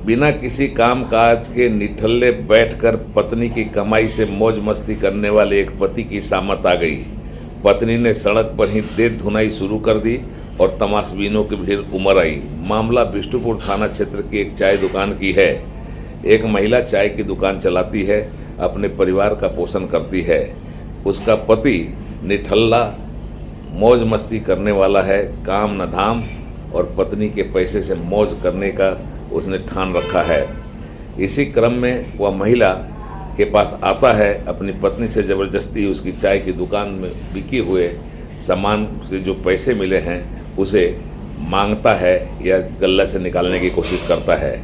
बिना किसी काम काज के निठल्ले बैठकर पत्नी की कमाई से मौज मस्ती करने वाले एक पति की सामत आ गई। पत्नी ने सड़क पर ही देर धुनाई शुरू कर दी और तमाशबीनों की भीड़ उमड़ आई। मामला बिष्टुपुर थाना क्षेत्र की एक चाय दुकान की है। एक महिला चाय की दुकान चलाती है, अपने परिवार का पोषण करती है। उसका पति निठल्ला मौज मस्ती करने वाला है, काम न धाम, और पत्नी के पैसे से मौज करने का उसने ठान रखा है। इसी क्रम में वह महिला के पास आता है, अपनी पत्नी से ज़बरदस्ती उसकी चाय की दुकान में बिके हुए सामान से जो पैसे मिले हैं उसे मांगता है या गल्ला से निकालने की कोशिश करता है।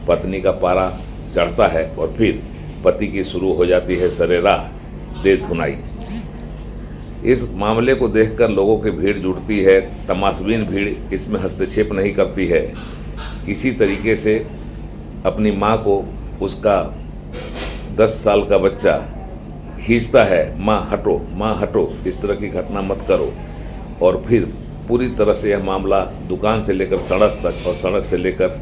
पत्नी का पारा चढ़ता है और फिर पति की शुरू हो जाती है सरेराह देर धुनाई। इस मामले को देखकर लोगों की भीड़ जुटती है। तमाशबीन भीड़ इसमें हस्तक्षेप नहीं करती है। किसी तरीके से अपनी माँ को उसका 10 साल का बच्चा खींचता है, माँ हटो, इस तरह की घटना मत करो। और फिर पूरी तरह से यह मामला दुकान से लेकर सड़क तक और सड़क से लेकर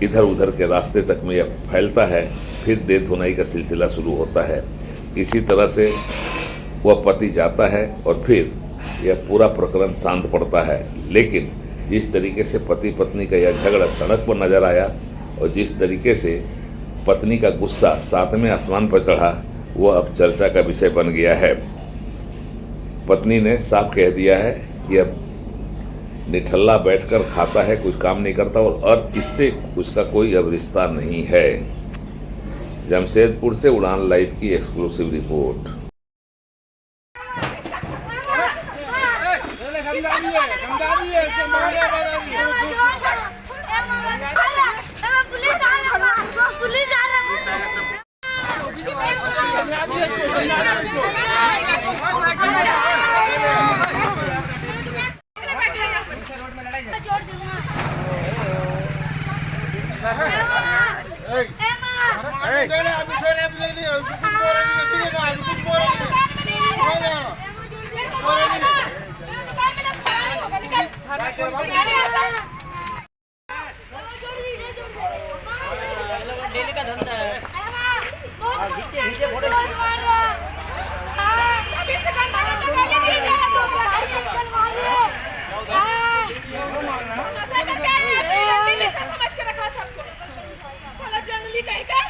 इधर उधर के रास्ते तक में यह फैलता है। फिर देर धुनाई का सिलसिला शुरू होता है। इसी तरह से वह पति जाता है और फिर यह पूरा प्रकरण शांत पड़ता है। लेकिन जिस तरीके से पति पत्नी का यह झगड़ा सड़क पर नजर आया और जिस तरीके से पत्नी का गुस्सा 7वें आसमान पर चढ़ा, वह अब चर्चा का विषय बन गया है। पत्नी ने साफ कह दिया है कि अब निठल्ला बैठकर खाता है, कुछ काम नहीं करता और इससे उसका कोई अब रिश्ता नहीं है। जमशेदपुर से उड़ान लाइव की एक्सक्लूसिव रिपोर्ट। डेली का धंधा है। जंगली कहीं का